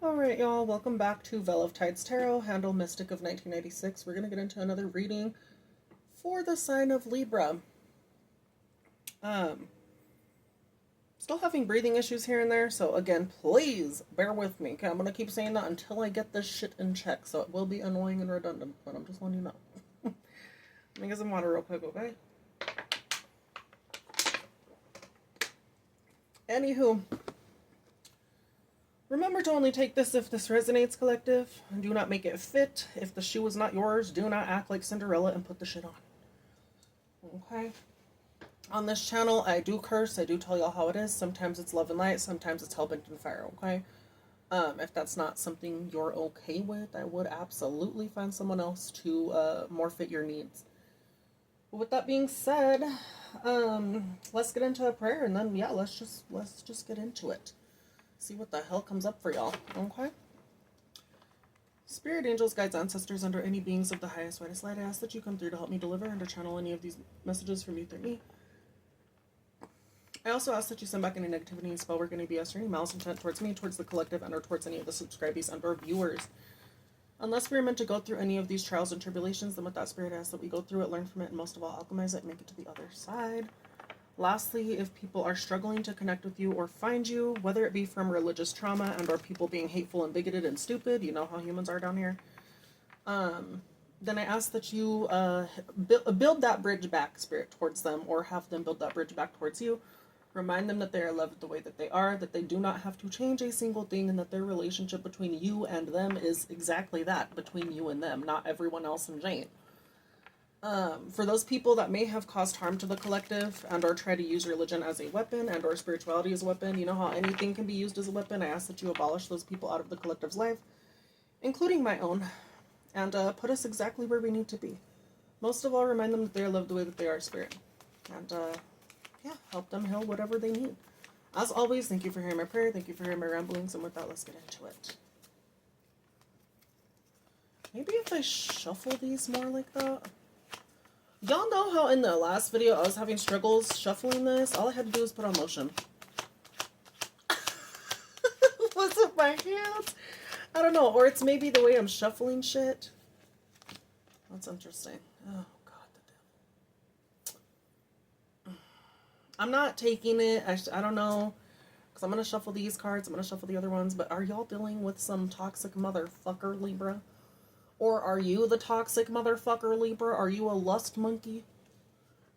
Alright, y'all, welcome back to Veil of Tides Tarot, Handle Mystic of 1996. We're going to get into another reading for the sign of Libra. Still having breathing issues here and there, so again, please bear with me. Okay, I'm going to keep saying that until I get this shit in check, so it will be annoying and redundant, but I'm just letting you know. Let me get some water real quick, okay? Anywho, remember to only take this if this resonates, collective. Do not make it fit. If the shoe is not yours, do not act like Cinderella and put the shit on. Okay? On this channel, I do curse. I do tell y'all how it is. Sometimes it's love and light. Sometimes it's hellbent and fire, okay? If that's not something you're okay with, I would absolutely find someone else to more fit your needs. But with that being said, let's get into a prayer, and then, yeah, let's just get into it. See what the hell comes up for y'all, okay? Spirit, angels, guides, ancestors, under any beings of the highest, widest light, I ask that you come through to help me deliver and to channel any of these messages from you through me. I also ask that you send back any negativity and spell work, any BS, or any malice intent towards me, towards the collective, and or towards any of the subscribees and or viewers. Unless we're meant to go through any of these trials and tribulations, then with that spirit, I ask that we go through it, learn from it, and most of all, alchemize it and make it to the other side. Lastly, if people are struggling to connect with you or find you, whether it be from religious trauma and or people being hateful and bigoted and stupid, you know how humans are down here, then I ask that you build that bridge back, spirit, towards them, or have them build that bridge back towards you. Remind them that they are loved the way that they are, that they do not have to change a single thing, and that their relationship between you and them is exactly that, between you and them, not everyone else and Jane. For those people that may have caused harm to the collective and or try to use religion as a weapon and or spirituality as a weapon, you know how anything can be used as a weapon, I ask that you abolish those people out of the collective's life, including my own, and put us exactly where we need to be. Most of all, remind them that they are loved the way that they are, spirit. And, yeah, help them heal whatever they need. As always, thank you for hearing my prayer, thank you for hearing my ramblings, and with that, let's get into it. Maybe if I shuffle these more like that. Y'all know how in the last video I was having struggles shuffling this? All I had to do was put on lotion. What's with my hands? I don't know, or it's maybe the way I'm shuffling shit. That's interesting. Oh, God, the devil. I'm not taking it. I don't know, because I'm going to shuffle these cards. I'm going to shuffle the other ones, but are y'all dealing with some toxic motherfucker, Libra? Or are you the toxic motherfucker, Libra? Are you a lust monkey?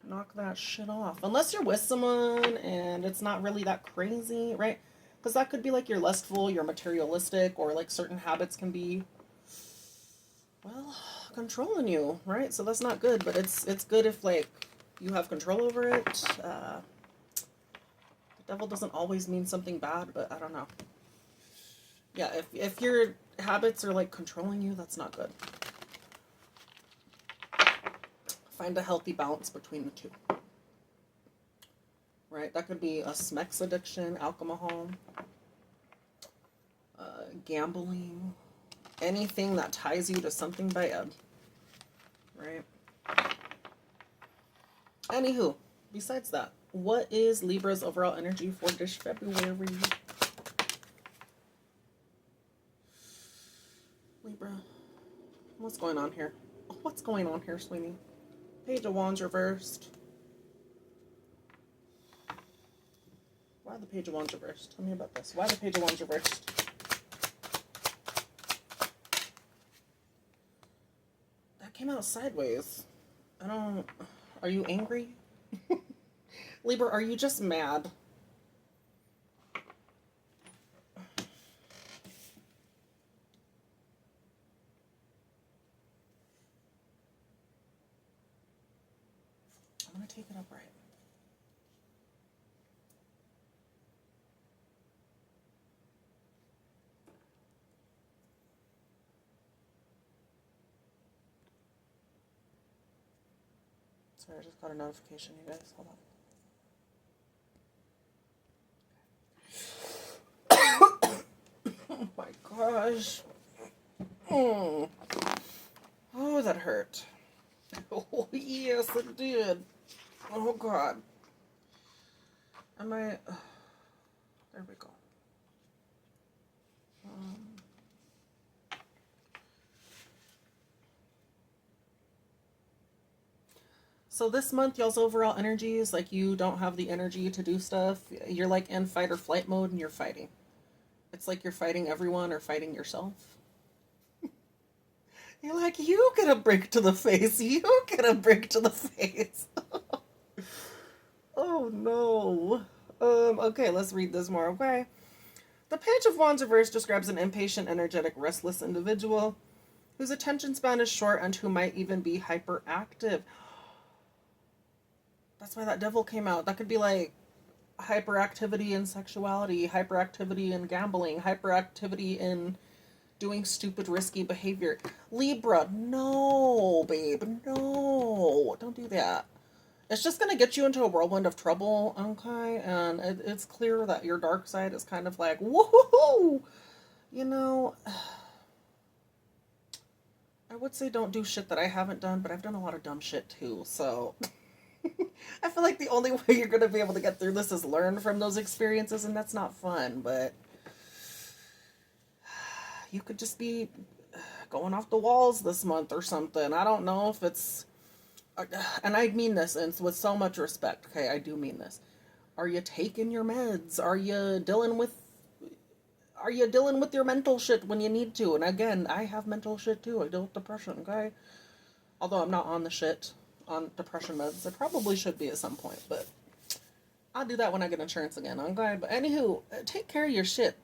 Knock that shit off. Unless you're with someone and it's not really that crazy, right? Because that could be like you're lustful, you're materialistic, or like certain habits can be, well, controlling you, right? So that's not good, but it's good if like you have control over it. The devil doesn't always mean something bad, but I don't know. Yeah, if your habits are like controlling you, that's not good. Find a healthy balance between the two. Right? That could be a Smex addiction, alcohol, gambling, anything that ties you to something bad. Right? Anywho, besides that, what is Libra's overall energy for this February? Libra, what's going on here? What's going on here, sweetie? Page of Wands reversed. Why the Page of Wands reversed? Tell me about this. Why the Page of Wands reversed? That came out sideways. Are you angry? Libra, are you just mad? I'm going to take it upright. Sorry, I just got a notification, you guys. Hold on. Oh my gosh. Oh, that hurt. Oh, yes, it did. Oh, God. There we go. So this month, y'all's overall energy is like you don't have the energy to do stuff. You're like in fight or flight mode and you're fighting. It's like you're fighting everyone or fighting yourself. You're like, you get a break to the face. You get a break to the face. Oh no. Okay, let's read this more, okay? The Page of Wands reverse describes an impatient, energetic, restless individual whose attention span is short and who might even be hyperactive. That's why that devil came out. That could be like hyperactivity in sexuality, hyperactivity in gambling, hyperactivity in doing stupid, risky behavior. Libra, no, babe, no. Don't do that. It's just going to get you into a whirlwind of trouble, okay? And it's clear that your dark side is kind of like, woohoo! You know, I would say don't do shit that I haven't done, but I've done a lot of dumb shit too, so I feel like the only way you're going to be able to get through this is learn from those experiences, and that's not fun, but you could just be going off the walls this month or something. I don't know if it's, and I mean this and with so much respect, okay, I do mean this. Are you taking your meds? Are you dealing with your mental shit when you need to? And again, I have mental shit too. I deal with depression, okay? Although I'm not on the shit on depression meds. I probably should be at some point, but I'll do that when I get insurance again, okay? But anywho, take care of your shit,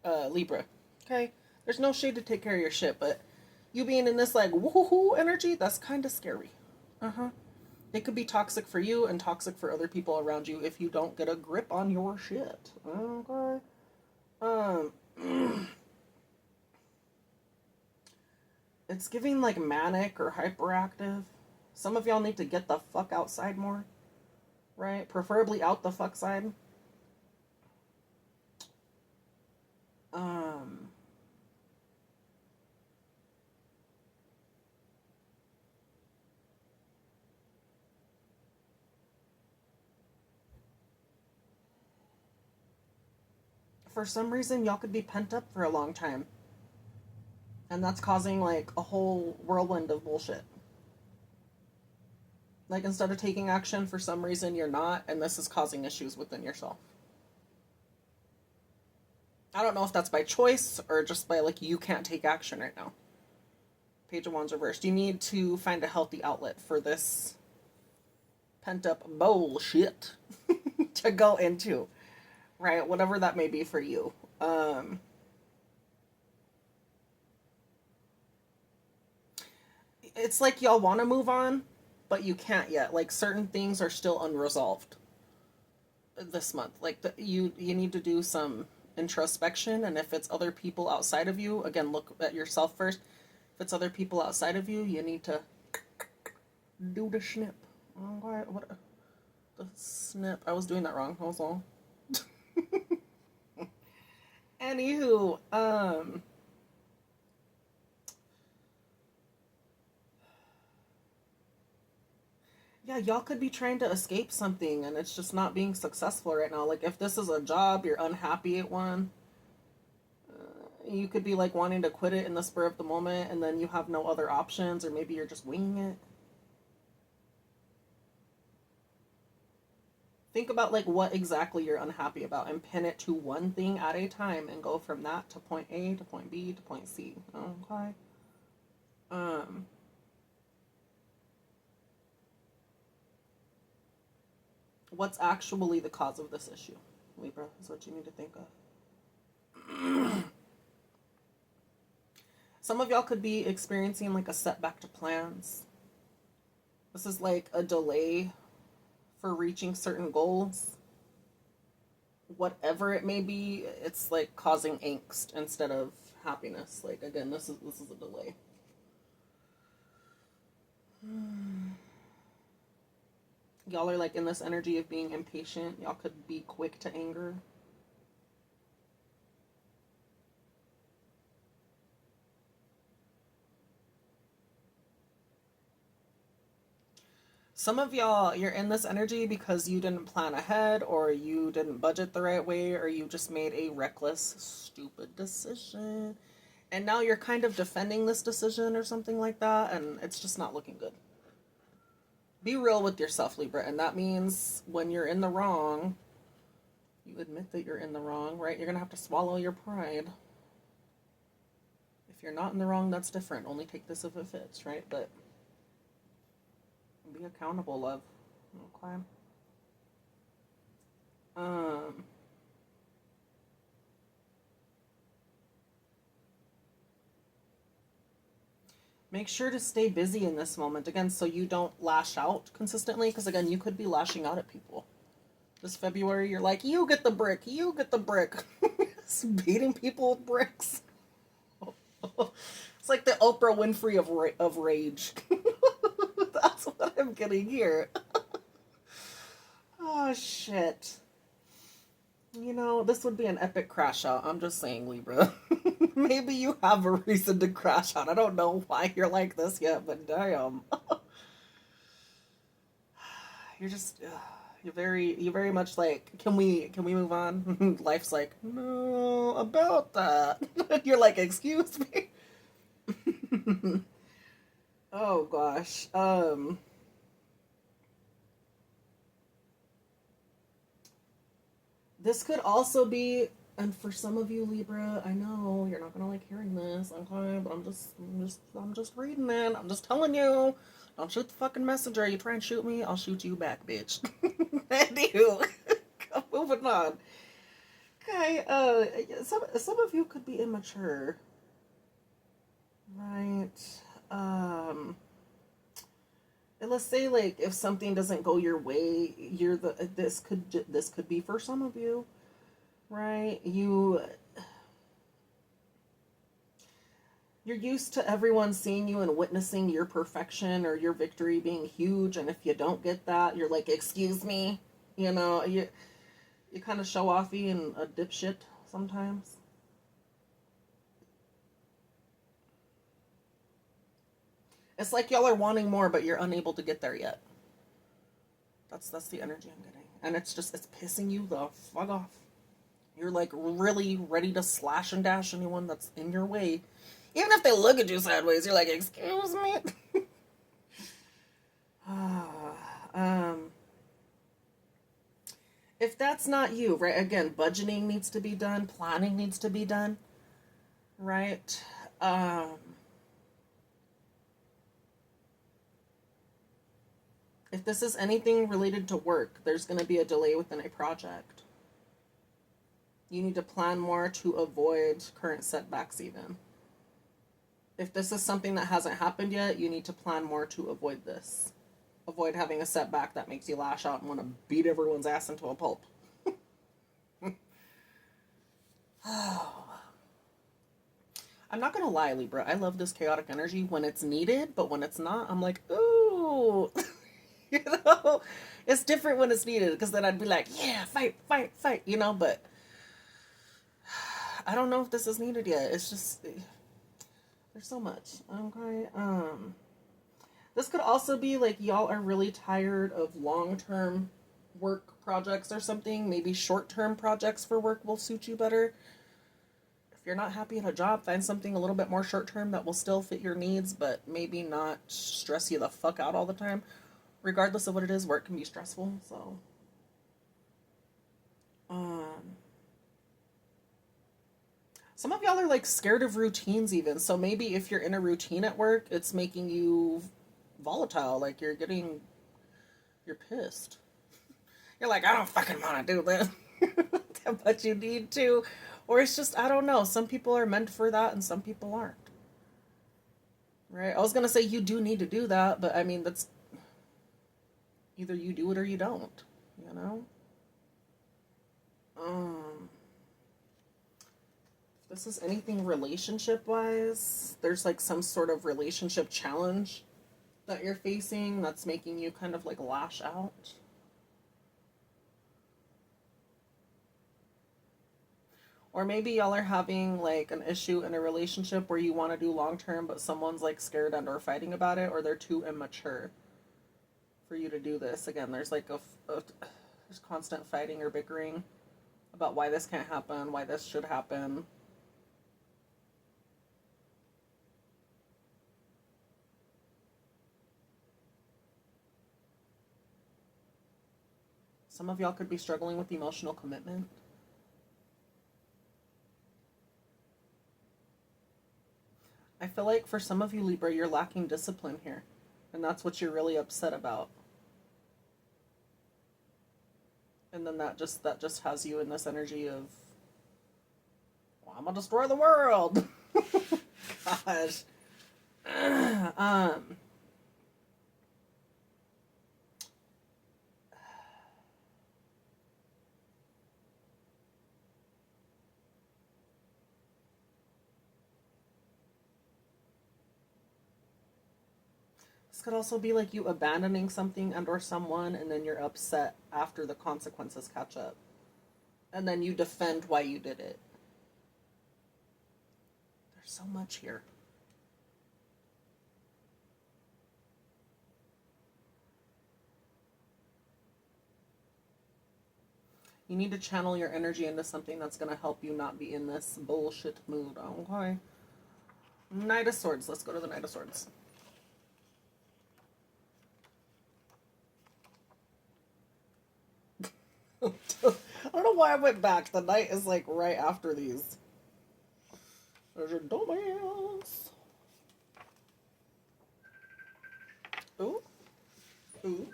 Libra, okay? There's no shade to take care of your shit, but you being in this like woohoo energy, that's kind of scary. It could be toxic for you and toxic for other people around you if you don't get a grip on your shit, okay? It's giving like manic or hyperactive. Some of y'all need to get the fuck outside more, right? Preferably out the fuck side. For some reason, y'all could be pent up for a long time. And that's causing like a whole whirlwind of bullshit. Like instead of taking action, for some reason you're not, and this is causing issues within yourself. I don't know if that's by choice or just by like you can't take action right now. Page of Wands reversed. You need to find a healthy outlet for this pent up bullshit to go into, right? Whatever that may be for you. It's like y'all want to move on, but you can't yet. Like certain things are still unresolved this month. Like you need to do some introspection, and if it's other people outside of you, again, look at yourself first. If it's other people outside of you, you need to do the snip. Okay, what the snip? I was doing that wrong. Hold on. Anywho, yeah, y'all could be trying to escape something and it's just not being successful right now. Like if this is a job, you're unhappy at one. You could be like wanting to quit it in the spur of the moment and then you have no other options, or maybe you're just winging it. Think about like what exactly you're unhappy about and pin it to one thing at a time and go from that to point A to point B to point C. Okay. What's actually the cause of this issue, Libra, is what you need to think of. Some of y'all could be experiencing like a setback to plans. This is like a delay for reaching certain goals. Whatever it may be, it's like causing angst instead of happiness. Like again, this is a delay. Y'all are like in this energy of being impatient. Y'all could be quick to anger. Some of y'all, you're in this energy because you didn't plan ahead, or you didn't budget the right way, or you just made a reckless, stupid decision. And now you're kind of defending this decision or something like that, and it's just not looking good. Be real with yourself, Libra, and that means when you're in the wrong, you admit that you're in the wrong, right? You're gonna have to swallow your pride. If you're not in the wrong, that's different. Only take this if it fits, right? But be accountable, love. Okay. Make sure to stay busy in this moment, again, so you don't lash out consistently, because, again, you could be lashing out at people. This February, you're like, you get the brick, you get the brick. Just beating people with bricks. It's like the Oprah Winfrey of rage. That's what I'm getting here. Oh, shit. You know, this would be an epic crash out. I'm just saying, Libra. Maybe you have a reason to crash out. I don't know why you're like this yet, but damn. You're just you're very much like, can we move on? Life's like, no, about that. You're like, excuse me. Oh gosh. This could also be, and for some of you, Libra, I know you're not gonna like hearing this, okay, but I'm just reading it. I'm just telling you, don't shoot the fucking messenger. You try and shoot me, I'll shoot you back, bitch. And you. Moving on. Okay, some of you could be immature, right? And let's say, like, if something doesn't go your way, this could be for some of you, right? You're used to everyone seeing you and witnessing your perfection or your victory being huge, and if you don't get that, you're like, excuse me. You know, you kind of show offy and a dipshit sometimes. It's like y'all are wanting more, but you're unable to get there yet. That's the energy I'm getting, and it's pissing you the fuck off. You're like really ready to slash and dash anyone that's in your way, even if they look at you sideways. You're like, excuse me. If that's not you, right? Again, budgeting needs to be done, planning needs to be done, right? If this is anything related to work, there's going to be a delay within a project. You need to plan more to avoid current setbacks, even. If this is something that hasn't happened yet, you need to plan more to avoid this. Avoid having a setback that makes you lash out and want to beat everyone's ass into a pulp. I'm not going to lie, Libra. I love this chaotic energy when it's needed, but when it's not, I'm like, ooh. You know? It's different when it's needed, because then I'd be like, yeah, fight, fight, fight, you know? But I don't know if this is needed yet. It's just, there's so much. Okay. This could also be like y'all are really tired of long-term work projects or something. Maybe short-term projects for work will suit you better. If you're not happy at a job, find something a little bit more short-term that will still fit your needs, but maybe not stress you the fuck out all the time. Regardless of what it is, work can be stressful, so. Some of y'all are like scared of routines even. So maybe if you're in a routine at work, it's making you volatile. Like you're pissed. You're like, I don't fucking want to do this. But you need to. Or it's just, I don't know. Some people are meant for that and some people aren't. Right? I was going to say you do need to do that, but I mean, that's either you do it or you don't, you know? If this is anything relationship-wise, there's like some sort of relationship challenge that you're facing that's making you kind of like lash out. Or maybe y'all are having like an issue in a relationship where you want to do long-term, but someone's like scared and or fighting about it, or they're too immature for you to do this. Again, there's like there's constant fighting or bickering about why this can't happen, why this should happen. Some of y'all could be struggling with emotional commitment. I feel like for some of you, Libra, you're lacking discipline here. And that's what you're really upset about. And then that just has you in this energy of, well, I'm gonna destroy the world. Gosh. This could also be like you abandoning something and or someone, and then you're upset after the consequences catch up. And then you defend why you did it. There's so much here. You need to channel your energy into something that's going to help you not be in this bullshit mood. Okay. Knight of Swords. Let's go to the Knight of Swords. I don't know why I went back. The Knight is like right after these. There's your dumbass. Ooh. Ooh.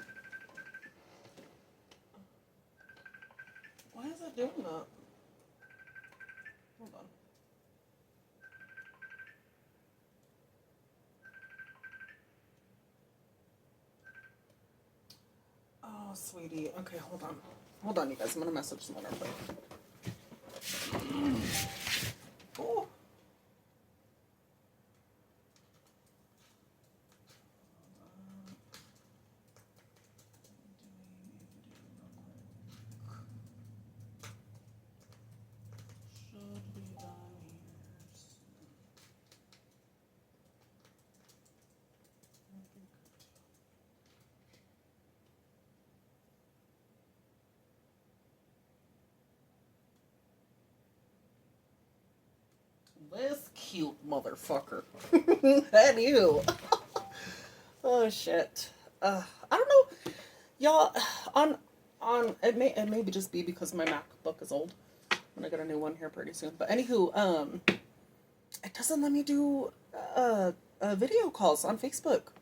Why is it doing that? Hold on. Oh, sweetie. Okay, hold on. Hold on, you guys. I'm going to message someone real quick. Oh. This cute motherfucker. And you. Oh shit. I don't know, y'all. On it may just be because my MacBook is old. I'm gonna get a new one here pretty soon. But anywho, it doesn't let me do video calls on Facebook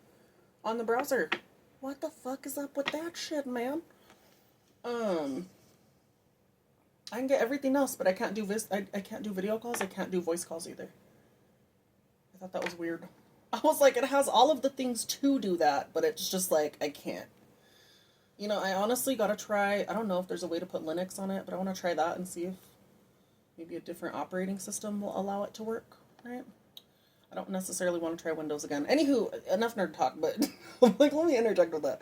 on the browser. What the fuck is up with that shit, man? I can get everything else, but I can't do I can't do video calls. I can't do voice calls either. I thought that was weird. I was like, it has all of the things to do that, but it's just like, I can't. You know, I honestly gotta try, I don't know if there's a way to put Linux on it, but I want to try that and see if maybe a different operating system will allow it to work, right? I don't necessarily want to try Windows again. Anywho, enough nerd talk, but I'm like, let me interject with that.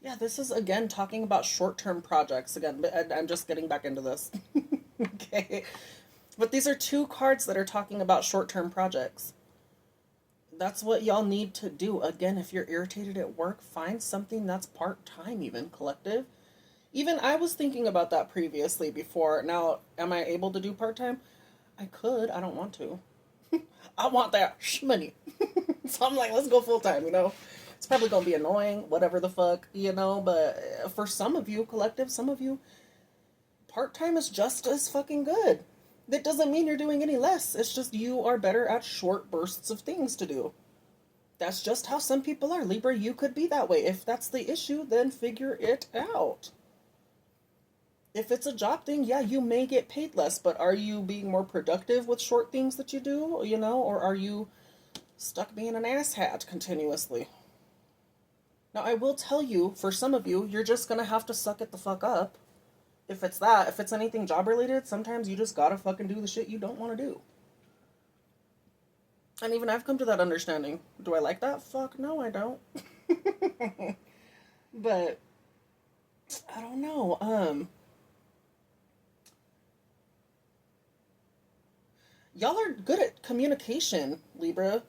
Yeah, this is, again, talking about short-term projects. Again, but I'm just getting back into this. Okay. But these are two cards that are talking about short-term projects. That's what y'all need to do. Again, if you're irritated at work, find something that's part-time even, collective. Even I was thinking about that previously before. Now, am I able to do part-time? I could. I don't want to. I want that money. So I'm like, let's go full-time, you know? It's probably going to be annoying, whatever the fuck, you know? But for some of you, collective, some of you, part-time is just as fucking good. That doesn't mean you're doing any less. It's just you are better at short bursts of things to do. That's just how some people are. Libra, you could be that way. If that's the issue, then figure it out. If it's a job thing, yeah, you may get paid less, but are you being more productive with short things that you do, you know? Or are you stuck being an asshat continuously? Now, I will tell you, for some of you, you're just going to have to suck it the fuck up. If it's that, if it's anything job-related, sometimes you just gotta fucking do the shit you don't want to do. And even I've come to that understanding. Do I like that? Fuck, no, I don't. But, I don't know. Y'all are good at communication, Libra.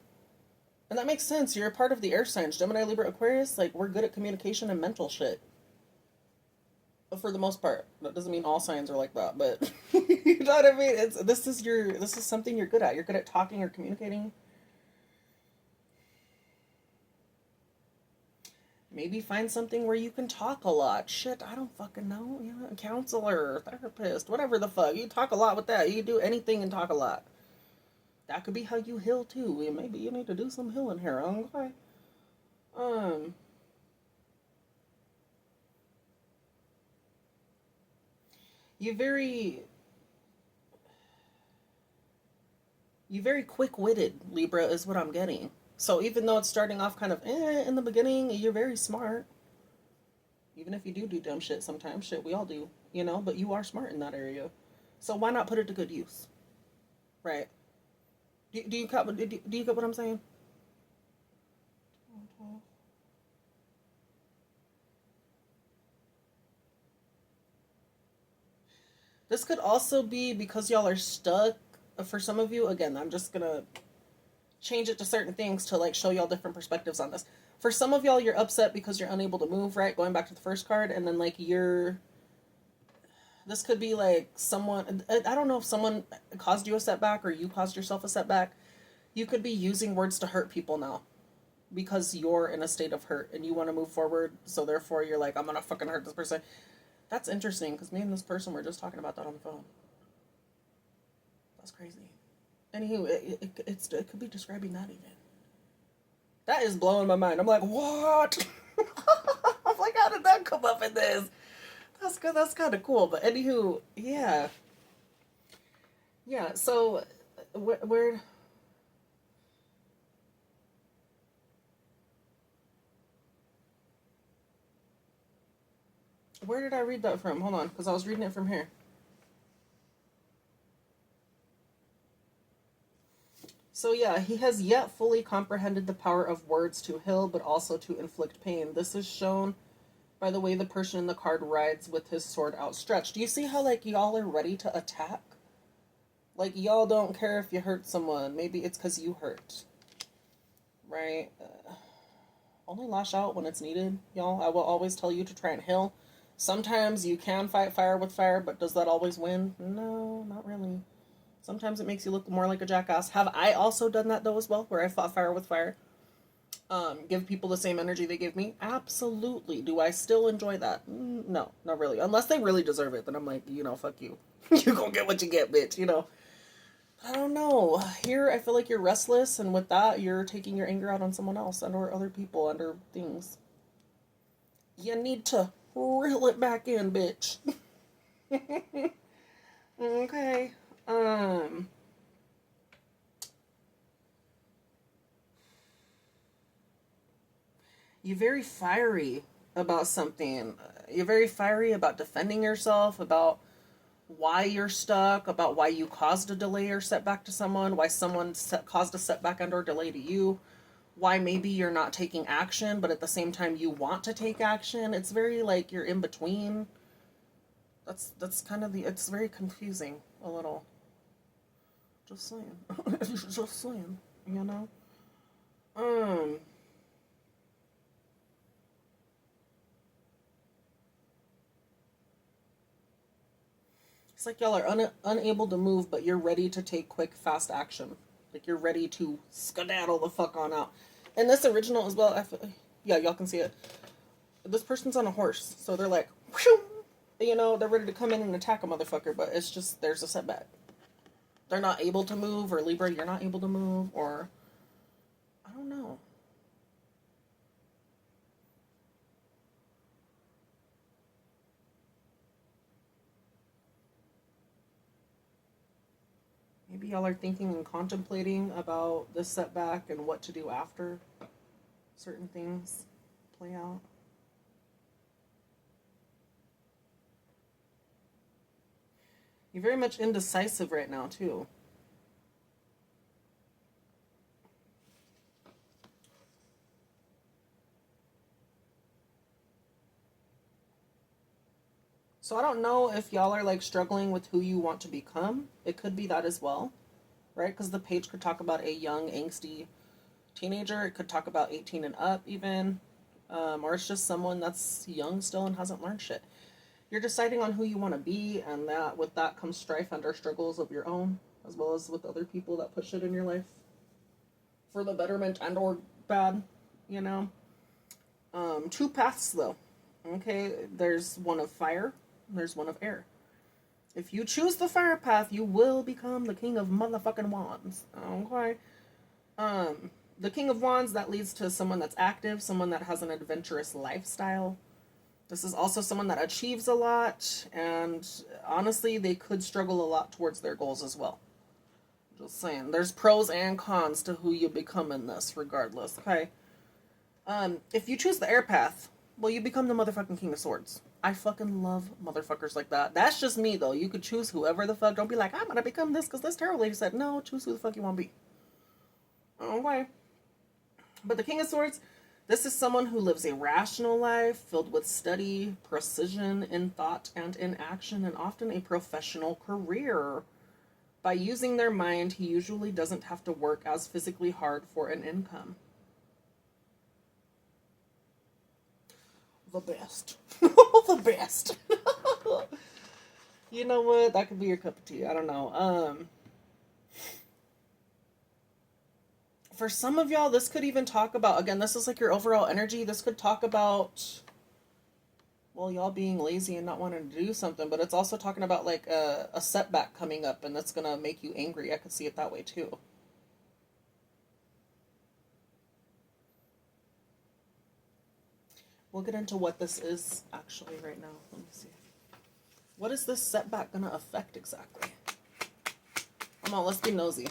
And that makes sense. You're a part of the air signs. Gemini, Libra, Aquarius, like, we're good at communication and mental shit. But for the most part. That doesn't mean all signs are like that, but you know what I mean? This is something you're good at. You're good at talking or communicating. Maybe find something where you can talk a lot. Shit, I don't fucking know. Yeah, a counselor, therapist, whatever the fuck. You talk a lot with that. You do anything and talk a lot. That could be how you heal too. Maybe you need to do some healing here. Okay. Um. You very you very quick-witted, Libra, is what I'm getting. So even though it's starting off kind of in the beginning, you're very smart. Even if you do dumb shit sometimes, shit, we all do, you know, but you are smart in that area. So why not put it to good use? Right. Do you get what I'm saying? This could also be because y'all are stuck. For some of you, again, I'm just gonna change it to certain things to like show y'all different perspectives on this. For some of y'all, you're upset because you're unable to move, right? Going back to the first card, and then like you're. This could be like someone. I don't know if someone caused you a setback or you caused yourself a setback. You could be using words to hurt people now because you're in a state of hurt and you want to move forward. So therefore, you're like, I'm gonna fucking hurt this person. That's interesting because me and this person were just talking about that on the phone. That's crazy. Anywho, it could be describing that even. That is blowing my mind. I'm like, what? I'm like, how did that come up in this? That's good. That's kind of cool. But anywho, yeah, yeah. So, where where did I read that from? Hold on, because I was reading it from here. So yeah, he has yet fully comprehended the power of words to heal, but also to inflict pain. This is shown by the way the person in the card rides with his sword outstretched. Do you see how like y'all are ready to attack? Like y'all don't care if you hurt someone. Maybe it's because you hurt, right? Only lash out when it's needed, y'all. I will always tell you to try and heal. Sometimes you can fight fire with fire, but does that always win? No, not really. Sometimes it makes you look more like a jackass. Have I also done that though as well, where I fought fire with fire? Give people the same energy they give me? Absolutely. Do I still enjoy that? No, not really. Unless they really deserve it, then I'm like, fuck you. You gonna get what you get, bitch, I don't know. Here, I feel like you're restless, and with that, you're taking your anger out on someone else, and or other people, and or things. You need to reel it back in, bitch. Okay. Um, you're very fiery about something. You're very fiery about defending yourself, about why you're stuck, about why you caused a delay or setback to someone, why someone caused a setback and or delay to you, why maybe you're not taking action, but at the same time you want to take action. It's very like you're in between. That's kind of it's very confusing a little. Just saying. Just saying, you know? Um, it's like y'all are unable to move, but you're ready to take quick, fast action. Like you're ready to skedaddle the fuck on out. And this original as well, yeah, y'all can see it. This person's on a horse, so they're like, whew, they're ready to come in and attack a motherfucker, but it's just, there's a setback. They're not able to move, or Libra, you're not able to move, or I don't know. Maybe y'all are thinking and contemplating about this setback and what to do after certain things play out. You're very much indecisive right now, too. So I don't know if y'all are like struggling with who you want to become. It could be that as well. right? Because the page could talk about a young, angsty teenager. It could talk about 18 and up even. Or it's just someone that's young still and hasn't learned shit. You're deciding on who you want to be, and that with that comes strife and or struggles of your own, as well as with other people that put shit in your life for the betterment and or bad, you know. Two paths though. Okay, there's one of fire, and there's one of air. If you choose the fire path, you will become the king of motherfucking wands. Okay. The king of wands, that leads to someone that's active, someone that has an adventurous lifestyle. This is also someone that achieves a lot, and honestly, they could struggle a lot towards their goals as well. Just saying, there's pros and cons to who you become in this, regardless. Okay. If you choose the air path, well, you become the motherfucking king of swords. I fucking love motherfuckers like that. That's just me, though. You could choose whoever the fuck. Don't be like, I'm gonna become this because this tarot lady said. No, choose who the fuck you want to be. Okay. But the king of swords, this is someone who lives a rational life filled with study, precision in thought and in action, and often a professional career. By using their mind, he usually doesn't have to work as physically hard for an income. The best. The best. You know what? That could be your cup of tea. I don't know. For some of y'all, this could even talk about, again, this is like your overall energy. This could talk about, well, y'all being lazy and not wanting to do something, but it's also talking about like a setback coming up and that's going to make you angry. I could see it that way too. We'll get into what this is actually right now. Let me see. What is this setback going to affect exactly? Come on, let's be nosy.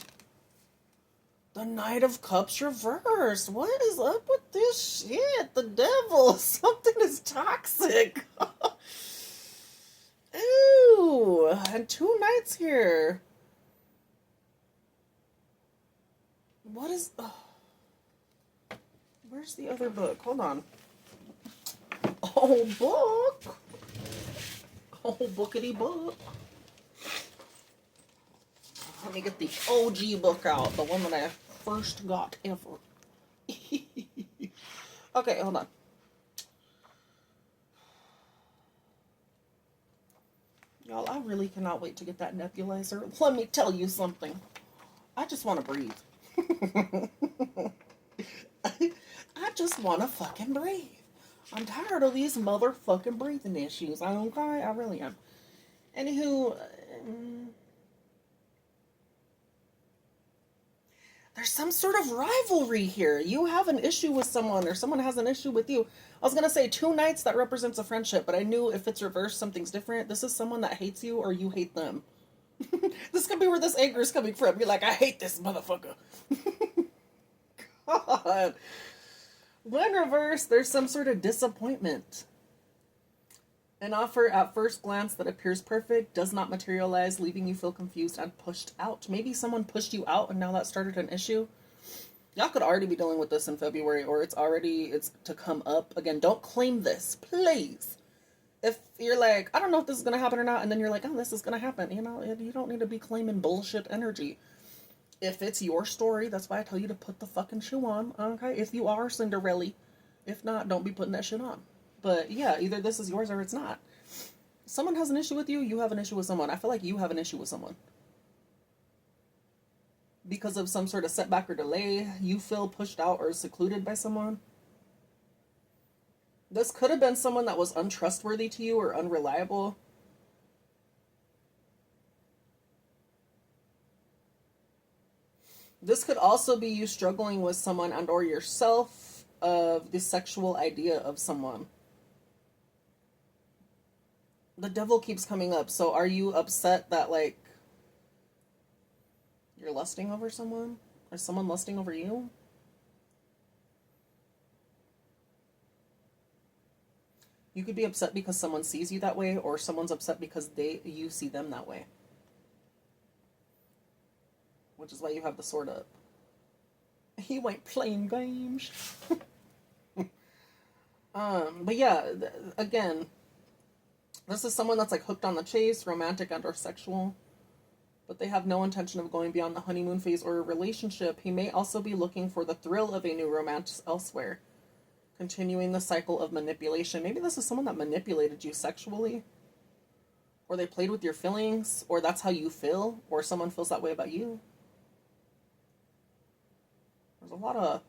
The Knight of Cups reversed. What is up with this shit? The devil. Something is toxic. Ew. And two knights here. What is... Where's the other book? Hold on. Oh, book. Oh, bookity book. Let me get the OG book out. The one that I first got ever. Okay, hold on. Y'all, I really cannot wait to get that nebulizer. Let me tell you something. I just want to breathe. I just want to fucking breathe. I'm tired of these motherfucking breathing issues. I really am. Anywho, there's some sort of rivalry here. You have an issue with someone, or someone has an issue with you. I was going to say two knights, that represents a friendship, but I knew if it's reversed, something's different. This is someone that hates you, or you hate them. This could be where this anger is coming from. You're like, I hate this motherfucker. God. When reversed, there's some sort of disappointment. An offer at first glance that appears perfect does not materialize, leaving you feel confused and pushed out. Maybe someone pushed you out and now that started an issue. Y'all could already be dealing with this in February, or it's to come up. Again, don't claim this, please. If you're like, I don't know if this is going to happen or not, and then you're like, oh, this is going to happen. You know, you don't need to be claiming bullshit energy. If it's your story, that's why I tell you to put the fucking shoe on, okay? If you are Cinderella. If not, don't be putting that shit on. But yeah, either this is yours or it's not. Someone has an issue with you, you have an issue with someone. I feel like you have an issue with someone. Because of some sort of setback or delay, you feel pushed out or secluded by someone. This could have been someone that was untrustworthy to you or unreliable. This could also be you struggling with someone and or yourself of the sexual idea of someone. The devil keeps coming up. So are you upset that, like, you're lusting over someone? Or someone lusting over you? You could be upset because someone sees you that way, or someone's upset because you see them that way. Which is why you have the sword up. You ain't playing games. But yeah, again, this is someone that's like hooked on the chase, romantic and or sexual. but they have no intention of going beyond the honeymoon phase or a relationship. He may also be looking for the thrill of a new romance elsewhere, continuing the cycle of manipulation. Maybe this is someone that manipulated you sexually, or they played with your feelings, or that's how you feel, or someone feels that way about you. There's a lot of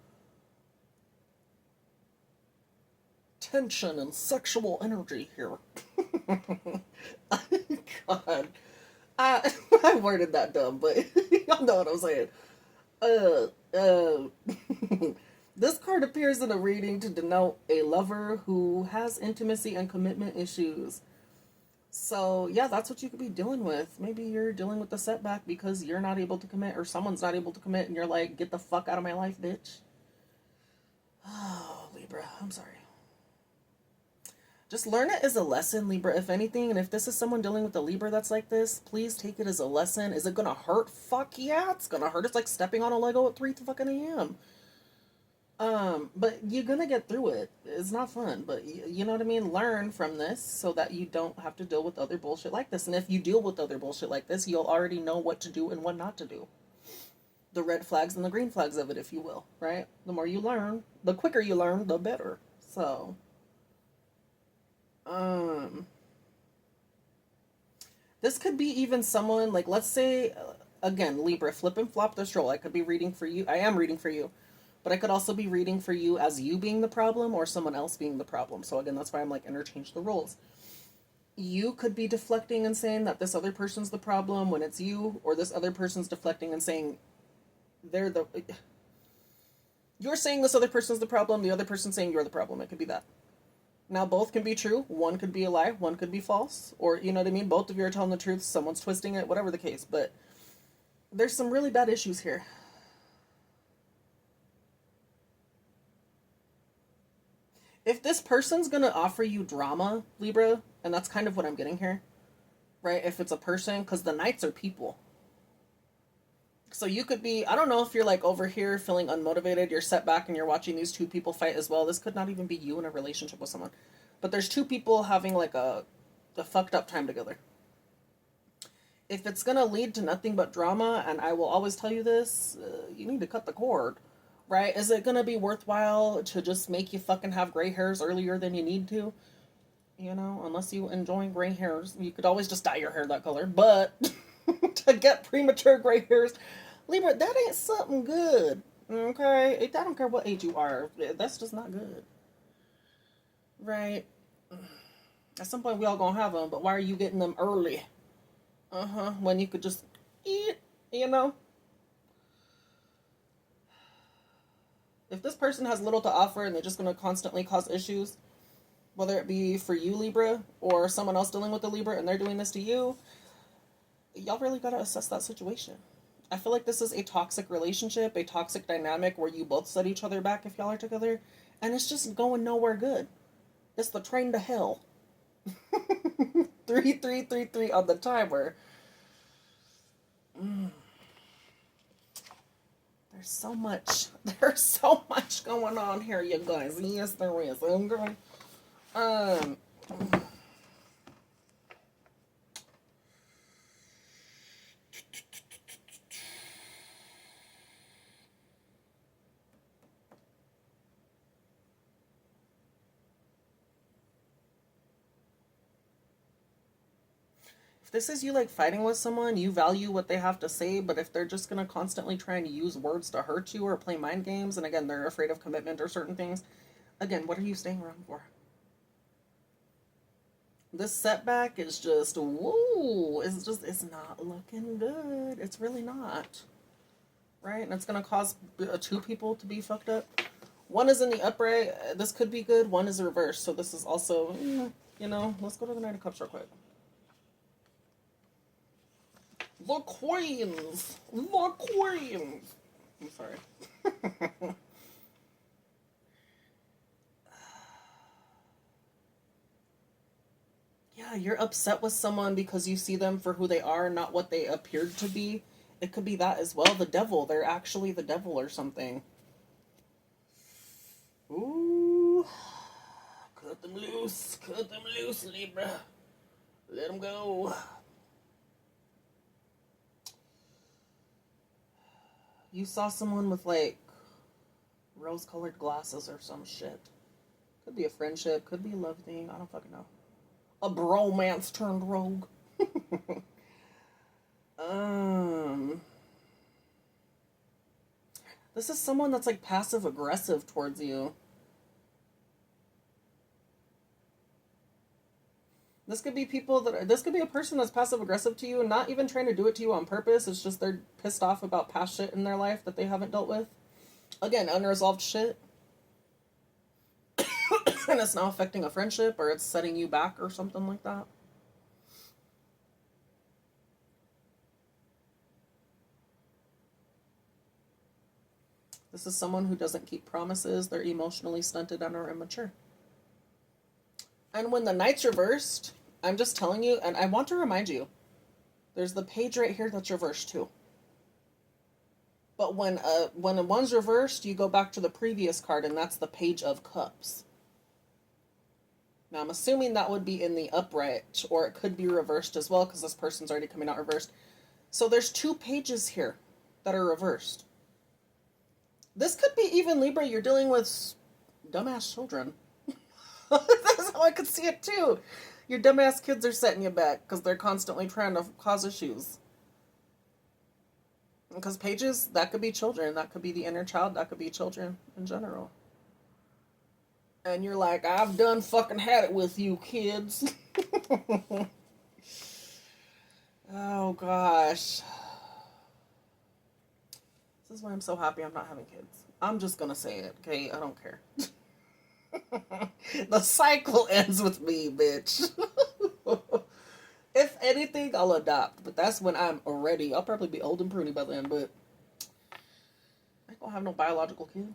tension and sexual energy here. God. I worded that dumb, but y'all know what I'm saying. This card appears in a reading to denote a lover who has intimacy and commitment issues. So, yeah, that's what you could be dealing with. Maybe you're dealing with the setback because you're not able to commit, or someone's not able to commit, and you're like, get the fuck out of my life, bitch. Oh, Libra, I'm sorry. Just learn it as a lesson, Libra, if anything. And if this is someone dealing with a Libra that's like this, please take it as a lesson. Is it going to hurt? Fuck yeah, it's going to hurt. It's like stepping on a Lego at 3 fucking a.m. But you're going to get through it. It's not fun, but you know what I mean? Learn from this so that you don't have to deal with other bullshit like this. And if you deal with other bullshit like this, you'll already know what to do and what not to do. The red flags and the green flags of it, if you will, right? The more you learn, the quicker you learn, the better. So... this could be even someone, like, let's say, again, Libra, flip and flop this role. I could be reading for you. I am reading for you. But I could also be reading for you as you being the problem or someone else being the problem. So, again, that's why I'm, like, interchange the roles. You could be deflecting and saying that this other person's the problem when it's you, or this other person's deflecting and saying they're the... You're saying this other person's the problem, the other person's saying you're the problem. It could be that. Now, both can be true. One could be a lie. One could be false. Or, you know what I mean? Both of you are telling the truth. Someone's twisting it. Whatever the case. But there's some really bad issues here. If this person's going to offer you drama, Libra, and that's kind of what I'm getting here, right? If it's a person, because the knights are people. So you could be, I don't know if you're like over here feeling unmotivated, you're set back and you're watching these two people fight as well. This could not even be you in a relationship with someone. But there's two people having like a fucked up time together. If it's going to lead to nothing but drama, and I will always tell you this, you need to cut the cord, right? Is it going to be worthwhile to just make you fucking have gray hairs earlier than you need to? You know, unless you enjoy gray hairs. You could always just dye your hair that color, but... to get premature gray hairs, Libra, that ain't something good. Okay? I don't care what age you are. That's just not good. Right? At some point, we all gonna have them, but why are you getting them early? When you could just eat, you know? If this person has little to offer and they're just gonna constantly cause issues, whether it be for you, Libra, or someone else dealing with the Libra and they're doing this to you, y'all really gotta assess that situation. I feel like this is a toxic relationship, a toxic dynamic where you both set each other back if y'all are together, and it's just going nowhere good. It's the train to hell. 3333 on the timer. There's so much going on here, you guys. Yes, there is. Okay. If this is you like fighting with someone, you value what they have to say, but if they're just going to constantly try and use words to hurt you or play mind games, and again, they're afraid of commitment or certain things, again, what are you staying around for? This setback is just, woo, it's not looking good. It's really not. Right? And it's going to cause two people to be fucked up. One is in the upright. This could be good. One is reversed. So this is also, you know, let's go to the Knight of Cups real quick. The Queens! The Queens! I'm sorry. Yeah, you're upset with someone because you see them for who they are, not what they appeared to be. It could be that as well. The devil. They're actually the devil or something. Ooh. Cut them loose. Cut them loose, Libra. Let them go. You saw someone with, like, rose-colored glasses or some shit. Could be a friendship, could be a love thing, I don't fucking know. A bromance turned rogue. This is someone that's, like, passive-aggressive towards you. This could be this could be a person that's passive-aggressive to you and not even trying to do it to you on purpose. It's just they're pissed off about past shit in their life that they haven't dealt with. Again, unresolved shit. And it's now affecting a friendship or it's setting you back or something like that. This is someone who doesn't keep promises. They're emotionally stunted and are immature. And when the Knight's reversed, I'm just telling you, and I want to remind you, there's the page right here that's reversed too. But when one's reversed, you go back to the previous card, and that's the Page of Cups. Now, I'm assuming that would be in the upright, or it could be reversed as well, because this person's already coming out reversed. So there's 2 pages here that are reversed. This could be even, Libra, you're dealing with dumbass children. That's how I could see it, too. Your dumbass kids are setting you back, because they're constantly trying to cause issues. Because pages, that could be children. That could be the inner child. That could be children in general. And you're like, I've done fucking had it with you, kids. Oh, gosh. This is why I'm so happy I'm not having kids. I'm just going to say it, okay? I don't care. The cycle ends with me, bitch. If anything, I'll adopt. But that's when I'm ready. I'll probably be old and pruny by then, but I ain't gonna have no biological kids.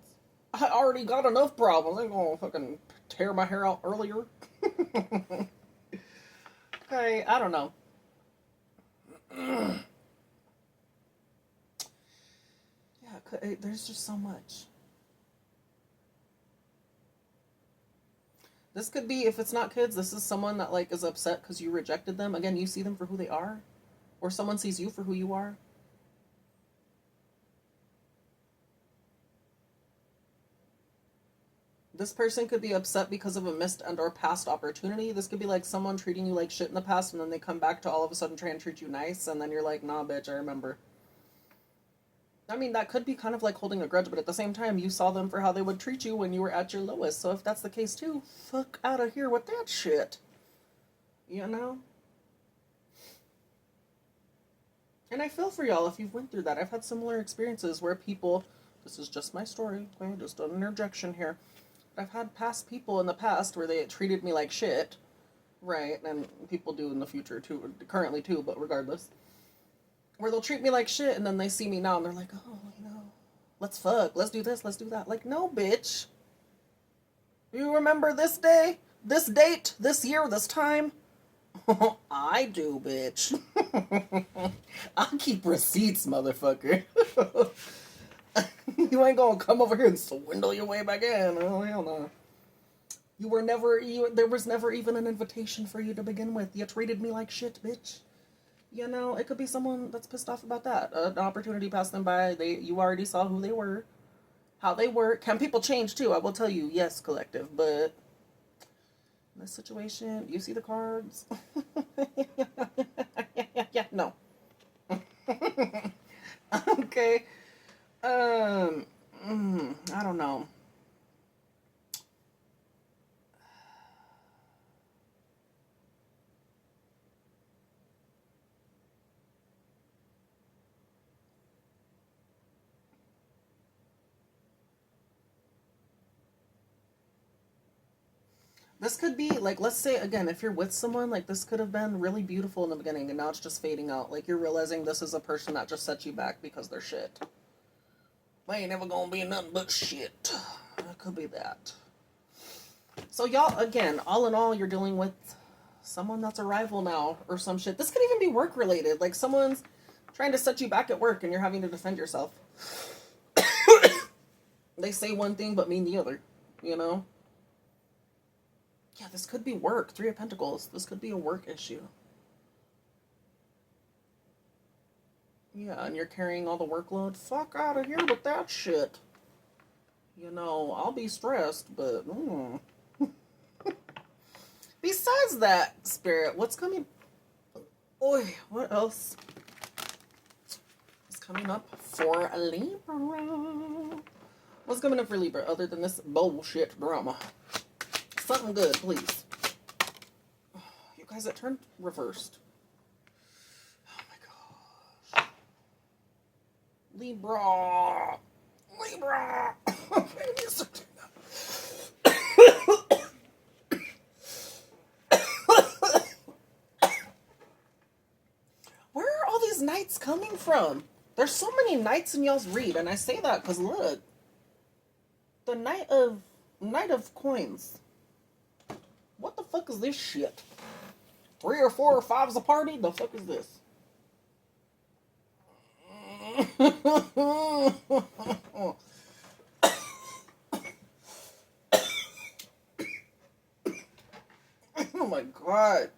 I already got enough problems. I ain't gonna fucking tear my hair out earlier. Okay, I don't know. Yeah, there's just so much. This could be, if it's not kids, this is someone that, like, is upset because you rejected them. Again, you see them for who they are. Or someone sees you for who you are. This person could be upset because of a missed and or past opportunity. This could be like someone treating you like shit in the past and then they come back to all of a sudden try and treat you nice and then you're like, nah, bitch, I remember. I mean, that could be kind of like holding a grudge, but at the same time, you saw them for how they would treat you when you were at your lowest. So if that's the case too, fuck out of here with that shit. You know? And I feel for y'all if you've went through that. I've had similar experiences where people, this is just my story, okay, just an interjection here. I've had past people in the past where they treated me like shit, right? And people do in the future too, currently too, but regardless. Where they'll treat me like shit and then they see me now and they're like, oh, you know, let's fuck, let's do this, let's do that. Like, no, bitch. You remember this day, this date, this year, this time? I do, bitch. I keep receipts, motherfucker. You ain't gonna come over here and swindle your way back in. Oh, hell no. There was never even an invitation for you to begin with. You treated me like shit, bitch. You know, it could be someone that's pissed off about that. An opportunity passed them by. You already saw who they were, how they were. Can people change too? I will tell you, yes, collective. But in this situation, you see the cards. Yeah, no. Okay. I don't know. This could be, like, let's say, again, if you're with someone, like, this could have been really beautiful in the beginning, and now it's just fading out. Like, you're realizing this is a person that just set you back because they're shit. They ain't never gonna be nothing but shit. It could be that. So, y'all, again, all in all, you're dealing with someone that's a rival now, or some shit. This could even be work-related. Like, someone's trying to set you back at work, and you're having to defend yourself. They say one thing, but mean the other, you know? Yeah, this could be work. 3 of Pentacles. This could be a work issue. Yeah, and you're carrying all the workload. Fuck out of here with that shit. You know, I'll be stressed, but... Besides that, Spirit, what's coming... Oi, what else is coming up for Libra? What's coming up for Libra other than this bullshit drama? Something good, please. You guys, it turned reversed. Oh my gosh. Libra! Libra! Where are all these knights coming from? There's so many knights in y'all's read, and I say that because look. The Knight of Coins. What the fuck is this shit? 3 or 4 or 5's a party? The fuck is this? Oh my god.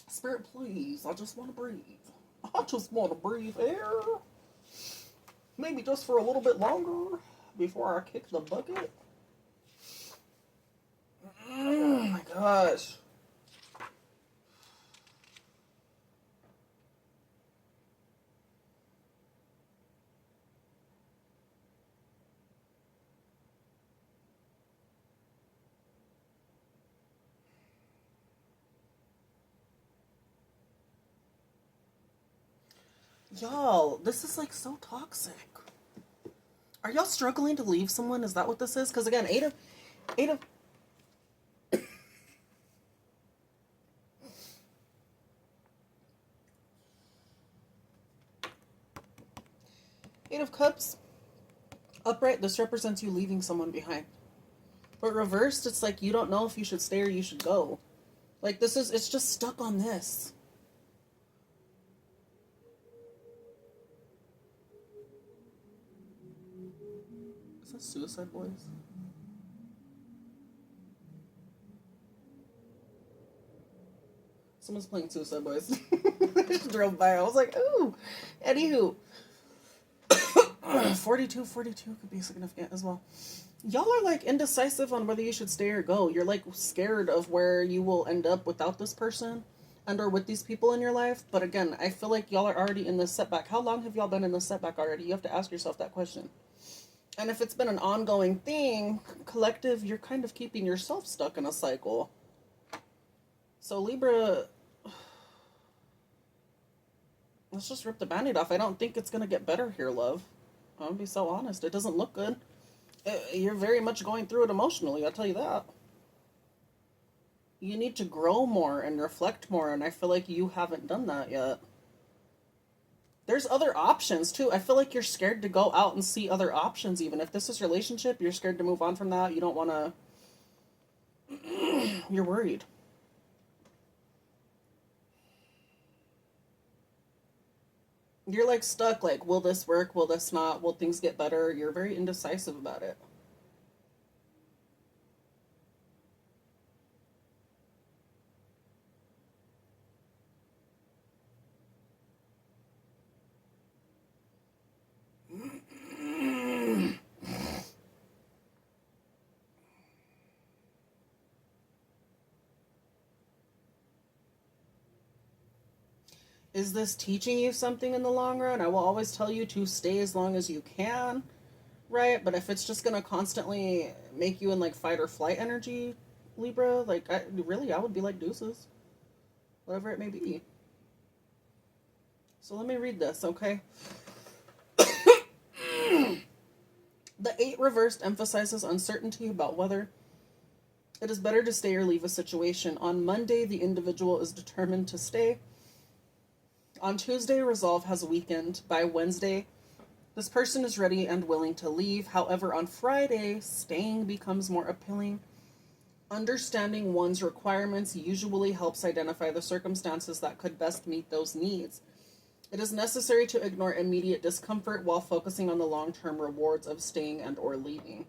Spirit, please. I just want to breathe. I just want to breathe air. Maybe just for a little bit longer before I kick the bucket. Oh my gosh. Y'all, this is like so toxic. Are y'all struggling to leave someone? Is that what this is? Because again, eight of Cups. Upright, this represents you leaving someone behind. But reversed, it's like you don't know if you should stay or you should go. Like it's just stuck on this. Is that Suicide Boys? Someone's playing Suicide Boys. I just drove by. I was like, ooh. Anywho. 42 could be significant as well. Y'all are like indecisive on whether you should stay or go. You're like scared of where you will end up without this person and or with these people in your life. But again, I feel like y'all are already in this setback. How long have y'all been in this setback already? You have to ask yourself that question. And if it's been an ongoing thing, collective, you're kind of keeping yourself stuck in a cycle. So Libra, let's just rip the band-aid off. I don't think it's going to get better here, love. I'm going to be so honest. It doesn't look good. You're very much going through it emotionally, I'll tell you that. You need to grow more and reflect more, and I feel like you haven't done that yet. There's other options, too. I feel like you're scared to go out and see other options, even. If this is relationship, you're scared to move on from that. You don't want to... You're worried. You're, like, stuck. Like, will this work? Will this not? Will things get better? You're very indecisive about it. Is this teaching you something in the long run? I will always tell you to stay as long as you can, right? But if it's just going to constantly make you in, like, fight or flight energy, Libra, like, I would be like deuces. Whatever it may be. So let me read this, okay? The 8 reversed emphasizes uncertainty about whether it is better to stay or leave a situation. On Monday, the individual is determined to stay. On Tuesday, resolve has weakened. By Wednesday, this person is ready and willing to leave. However, on Friday, staying becomes more appealing. Understanding one's requirements usually helps identify the circumstances that could best meet those needs. It is necessary to ignore immediate discomfort while focusing on the long-term rewards of staying and or leaving.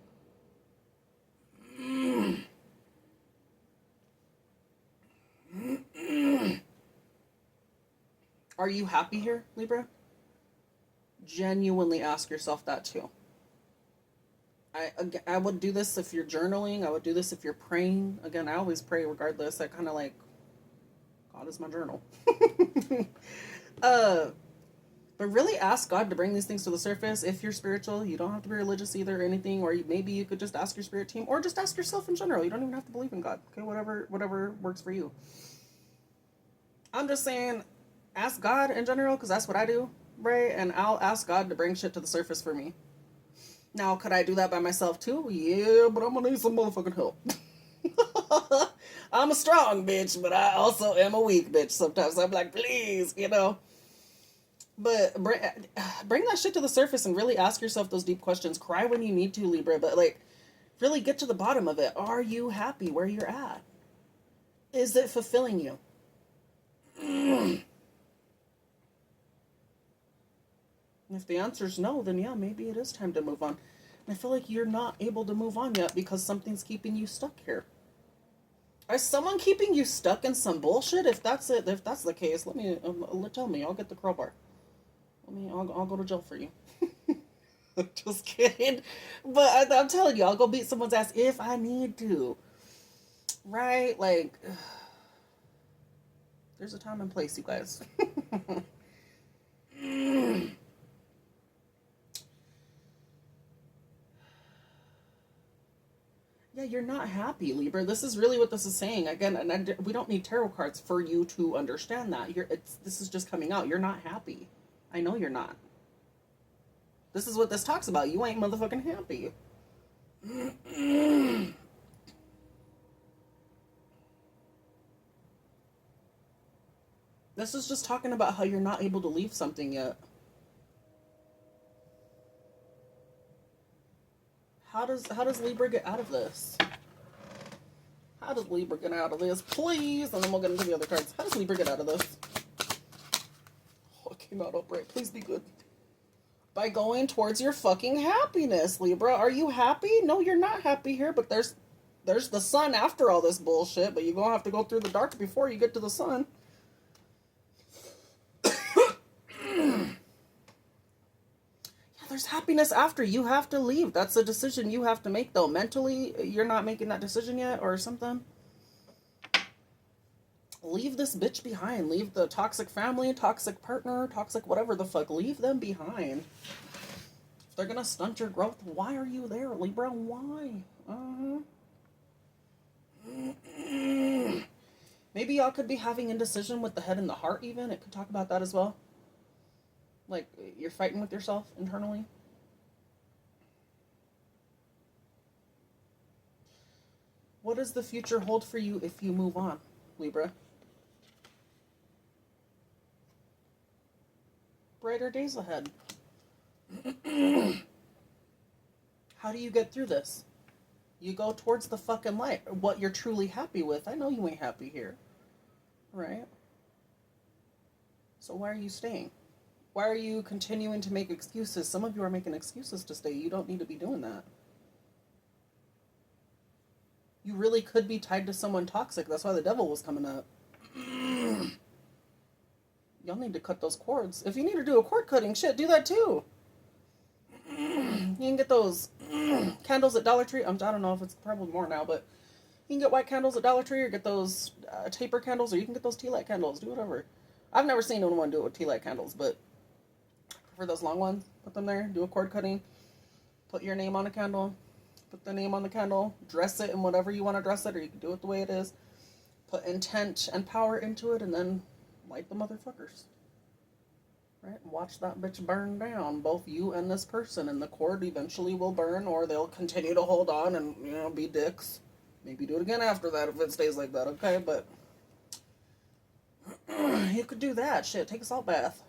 Are you happy here, Libra? Genuinely ask yourself that too. I would do this if you're journaling. I would do this if you're praying. Again, I always pray regardless. I kind of like, God is my journal. But really ask God to bring these things to the surface. If you're spiritual, you don't have to be religious either or anything. Or maybe you could just ask your spirit team, or just ask yourself in general. You don't even have to believe in God. Okay, whatever works for you. I'm just saying, ask God in general, because that's what I do, right? And I'll ask God to bring shit to the surface for me. Now, could I do that by myself too? Yeah, but I'm gonna need some motherfucking help. I'm a strong bitch, but I also am a weak bitch sometimes. I'm like, please, you know. But bring that shit to the surface and really ask yourself those deep questions. Cry when you need to, Libra, but like, really get to the bottom of it. Are you happy where you're at? Is it fulfilling you? If the answer is no, then yeah, maybe it is time to move on. And I feel like you're not able to move on yet because something's keeping you stuck here. Is someone keeping you stuck in some bullshit? If that's it, if that's the case, tell me. I'll get the crowbar. I'll go to jail for you. Just kidding. But I'm telling you, I'll go beat someone's ass if I need to. Right? Like, there's a time and place, you guys. Yeah, you're not happy, Libra. This is really what this is saying. Again, and we don't need tarot cards for you to understand that. This is just coming out. You're not happy. I know you're not. This is what this talks about. You ain't motherfucking happy. This is just talking about how you're not able to leave something yet. How does Libra get out of this? How does Libra get out of this? Please! And then we'll get into the other cards. How does Libra get out of this? Oh, it came out upright. Please be good. By going towards your fucking happiness, Libra. Are you happy? No, you're not happy here, but there's the sun after all this bullshit, but you're gonna have to go through the dark before you get to the sun. There's happiness after. You have to leave. That's a decision you have to make, though. Mentally, you're not making that decision yet or something. Leave this bitch behind. Leave the toxic family, toxic partner, toxic whatever the fuck. Leave them behind. If they're gonna stunt your growth, why are you there, Libra? Why? Maybe y'all could be having indecision with the head and the heart even. It could talk about that as well. Like, you're fighting with yourself internally. What does the future hold for you if you move on, Libra? Brighter days ahead. How do you get through this? You go towards the fucking light. What you're truly happy with. I know you ain't happy here. Right? So why are you staying? Why are you continuing to make excuses? Some of you are making excuses to stay. You don't need to be doing that. You really could be tied to someone toxic. That's why the devil was coming up. Y'all need to cut those cords. If you need to do a cord cutting, shit, do that too. You can get those candles at Dollar Tree. I don't know if it's probably more now, but you can get white candles at Dollar Tree or get those taper candles, or you can get those tea light candles. Do whatever. I've never seen anyone do it with tea light candles, but for those long ones, put them there, do a cord cutting, put your name on a candle, put the name on the candle, dress it in whatever you want to dress it, or you can do it the way it is, put intent and power into it, and then light the motherfuckers. Right? And watch that bitch burn down, both you and this person, and the cord eventually will burn, or they'll continue to hold on and, be dicks. Maybe do it again after that if it stays like that, okay? But you could do that. Shit, take a salt bath.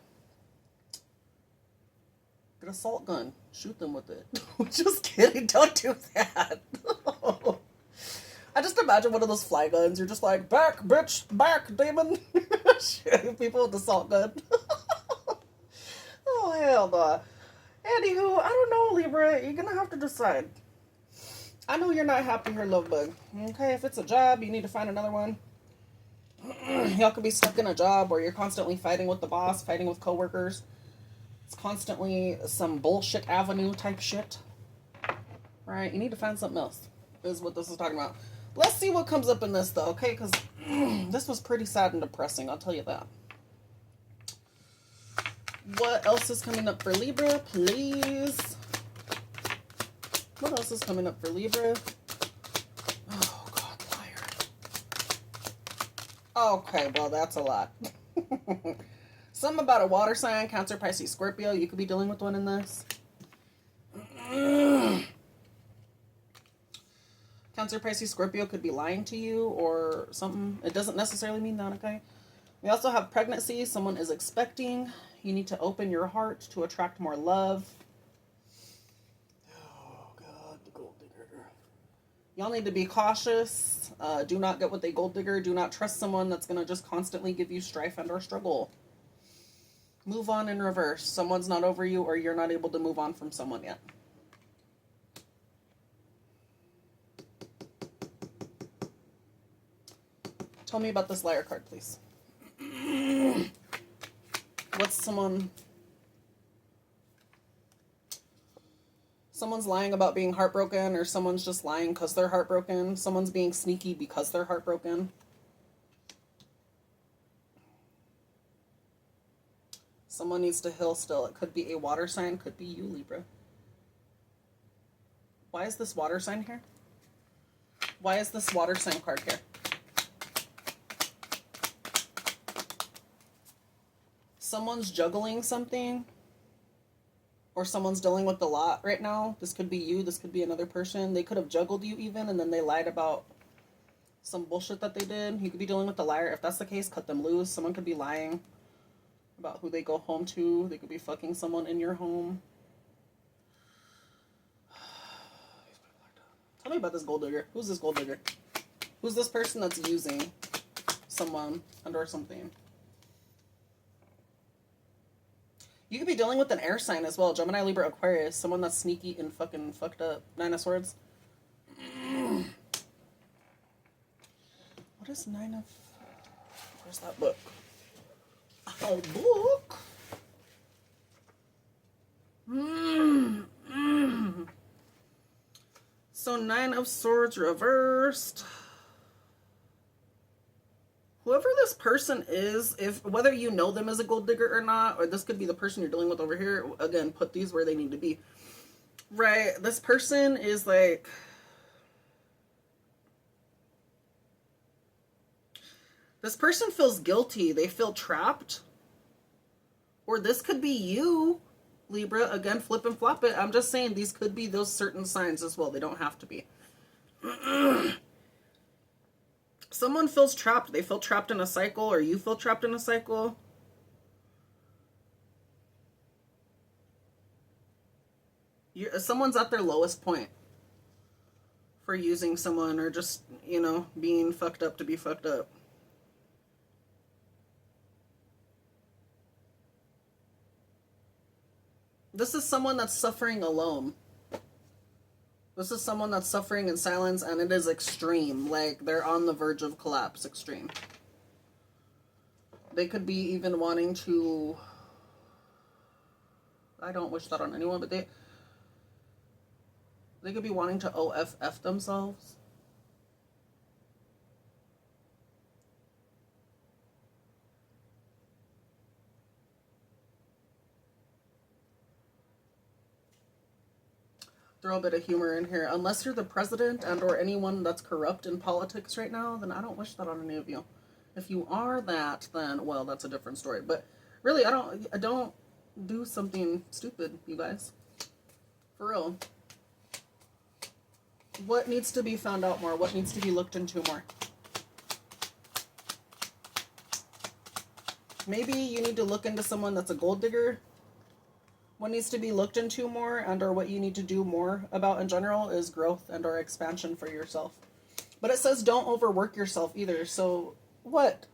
Get a salt gun. Shoot them with it. Just kidding. Don't do that. I just imagine one of those fly guns. You're just like, back, bitch, back, demon. Shooting people with the salt gun. Oh, hell no. Anywho, I don't know, Libra. You're going to have to decide. I know you're not happy here, love bug. Okay, if it's a job, you need to find another one. Y'all could be stuck in a job where you're constantly fighting with the boss, fighting with coworkers. It's constantly some bullshit avenue type shit. Right? You need to find something else, is what this is talking about. Let's see what comes up in this, though, okay? Because this was pretty sad and depressing, I'll tell you that. What else is coming up for Libra, please? What else is coming up for Libra? Oh, God, liar. Okay, well, that's a lot. Something about a water sign, Cancer, Pisces, Scorpio. You could be dealing with one in this. Cancer, Pisces, Scorpio could be lying to you or something. It doesn't necessarily mean that, okay? We also have pregnancy. Someone is expecting. You need to open your heart to attract more love. Oh, God, the gold digger. Y'all need to be cautious. Do not get with a gold digger. Do not trust someone that's going to just constantly give you strife and or struggle. Move on in reverse. Someone's not over you or you're not able to move on from someone yet. Tell me about this liar card, please. What's someone's lying about being heartbroken, or someone's just lying because they're heartbroken. Someone's being sneaky because they're heartbroken. Someone needs to heal still. It could be a water sign, could be you, Libra. Why is this water sign here? Why is this water sign card here? Someone's juggling something, or someone's dealing with a lot right now. This could be you, this could be another person. They could have juggled you even, and then they lied about some bullshit that they did. You could be dealing with a liar. If that's the case, cut them loose. Someone could be lying about who they go home to. They could be fucking someone in your home. Tell me about this gold digger. Who's this gold digger? Who's this person that's using someone or something? You could be dealing with an air sign as well. Gemini, Libra, Aquarius. Someone that's sneaky and fucking fucked up. Nine of Swords. What is Nine of... Where's that book? Oh, book? So Nine of Swords reversed. Whoever this person is, if whether you know them as a gold digger or not, or this could be the person you're dealing with over here, again, put these where they need to be. Right, this person is like... This person feels guilty. They feel trapped. Or this could be you, Libra. Again, flip and flop it. I'm just saying these could be those certain signs as well. They don't have to be. Someone feels trapped. They feel trapped in a cycle, or you feel trapped in a cycle. Someone's at their lowest point for using someone, or just, you know, being fucked up to be fucked up. This is someone that's suffering alone. This is someone that's suffering in silence, and it is extreme. Like, they're on the verge of collapse. Extreme. They could be even wanting to... I don't wish that on anyone, but they could be wanting to OFF themselves. Throw a bit of humor in here. Unless you're the president and or anyone that's corrupt in politics right now, then I don't wish that on any of you. If you are that, then, well, that's a different story. But really, I don't do something stupid, you guys. For real. What needs to be found out more? What needs to be looked into more? Maybe you need to look into someone that's a gold digger. What needs to be looked into more, and or what you need to do more about in general, is growth and or expansion for yourself. But it says don't overwork yourself either. So what?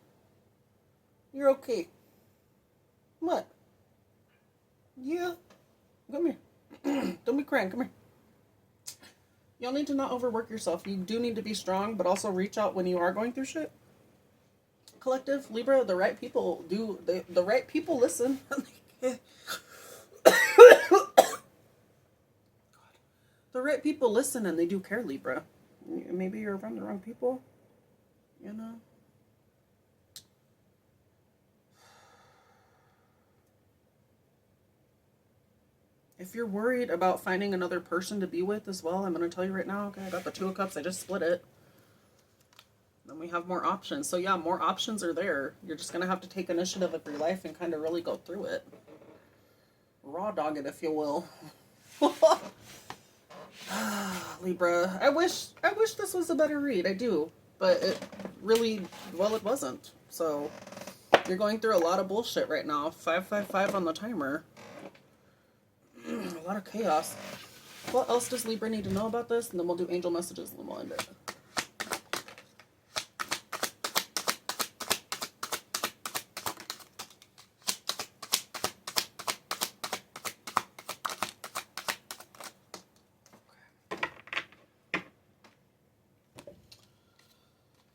You're okay. What? Yeah. Come here. Don't be crying. Come here. Y'all need to not overwork yourself. You do need to be strong, but also reach out when you are going through shit. collective, Libra, the right people do, the right people listen. The right people listen and they do care, Libra. Maybe you're around the wrong people, you know? If you're worried about finding another person to be with as well, I'm going to tell you right now, okay, I got the Two of Cups, I just split it. Then we have more options. So yeah, more options are there. You're just going to have to take initiative of your life and kind of really go through it. Raw dog it, if you will. Libra, I wish this was a better read. I do. But it really, well, it wasn't. So you're going through a lot of bullshit right now. 555 on the timer. A lot of chaos. What else does Libra need to know about this? And then we'll do angel messages and then we'll end it.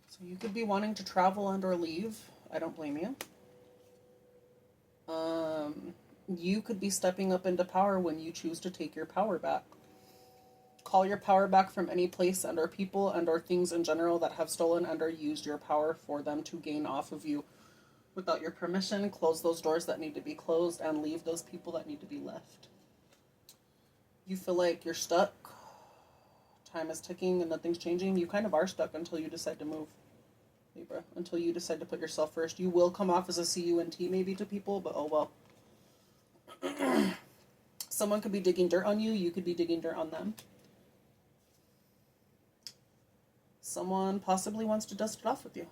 So you could be wanting to travel and or leave. I don't blame you. You could be stepping up into power when you choose to take your power back. Call your power back from any place and or people and or things in general that have stolen and or used your power for them to gain off of you without your permission. Close those doors that need to be closed and leave those people that need to be left. You feel like you're stuck. Time is ticking and nothing's changing. You kind of are stuck until you decide to move, Libra. Until you decide to put yourself first. You will come off as a CUNT maybe to people, but oh well. Someone could be digging dirt on you. You could be digging dirt on them. Someone possibly wants to dust it off with you.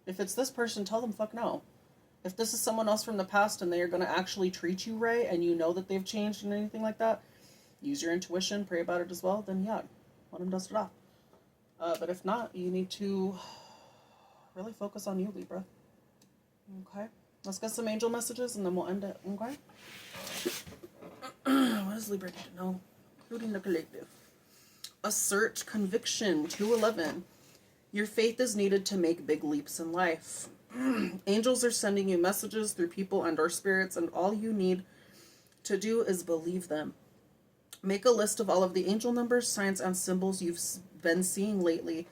If it's this person, tell them fuck no. If this is someone else from the past and they are going to actually treat you right and you know that they've changed and anything like that, use your intuition, pray about it as well, then yeah, let them dust it off. But if not, you need to really focus on you, Libra. Okay? Let's get some angel messages and then we'll end it. Okay? What does Libra need to know? Including the collective. Assert conviction. 211. Your faith is needed to make big leaps in life. Angels are sending you messages through people and or spirits, and all you need to do is believe them. Make a list of all of the angel numbers, signs, and symbols you've been seeing lately,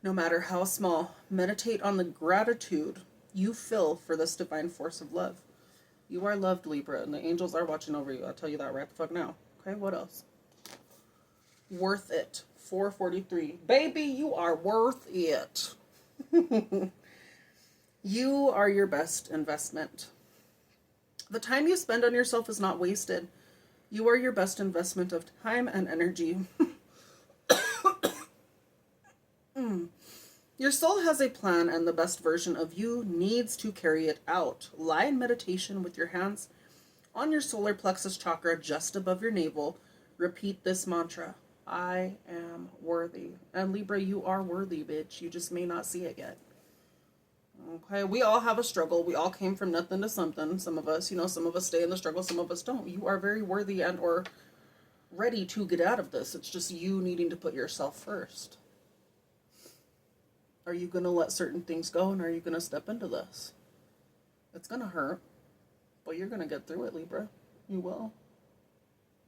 no matter how small. Meditate on the gratitude you feel for this divine force of love. You are loved, Libra, and the angels are watching over you. I'll tell you that right the fuck now. Okay, what else? Worth it. 443. Baby, you are worth it. You are your best investment. The time you spend on yourself is not wasted. You are your best investment of time and energy. Your soul has a plan, and the best version of you needs to carry it out. Lie in meditation with your hands on your solar plexus chakra just above your navel. Repeat this mantra. I am worthy. And Libra, you are worthy, bitch. You just may not see it yet. Okay, we all have a struggle. We all came from nothing to something. Some of us, some of us stay in the struggle. Some of us don't. You are very worthy and or ready to get out of this. It's just you needing to put yourself first. Are you going to let certain things go, and are you going to step into this? It's going to hurt, but you're going to get through it, Libra. You will.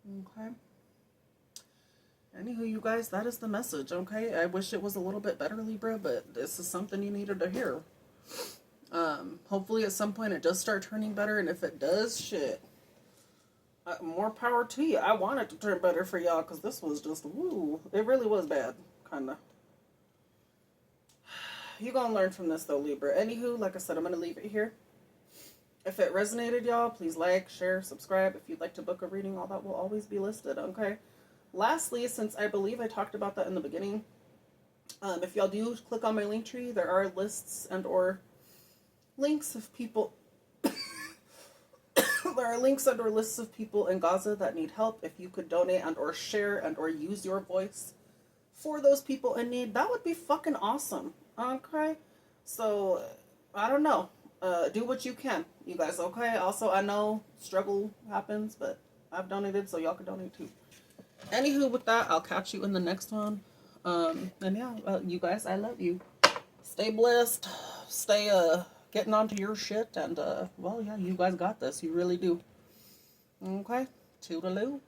Okay. Anywho, you guys, that is the message, okay? I wish it was a little bit better, Libra, but this is something you needed to hear. Hopefully at some point it does start turning better, and if it does, shit, more power to you. I want it to turn better for y'all, because this was just, woo, it really was bad, kind of. You're going to learn from this, though, Libra. Anywho, like I said, I'm going to leave it here. If it resonated, y'all, please like, share, subscribe. If you'd like to book a reading, all that will always be listed, okay? Lastly, since I believe I talked about that in the beginning, if y'all do click on my Linktree, there are lists and or links of people... There are links and or lists of people in Gaza that need help. If you could donate and or share and or use your voice for those people in need, that would be fucking awesome. Okay, so I don't know. Do what you can, you guys. Okay. Also, I know struggle happens, but I've donated, so y'all can donate too. Anywho, with that, I'll catch you in the next one. And yeah, you guys, I love you. stay blessed, stay getting onto your shit, and well, yeah, you guys got this. You really do. Okay, toodaloo.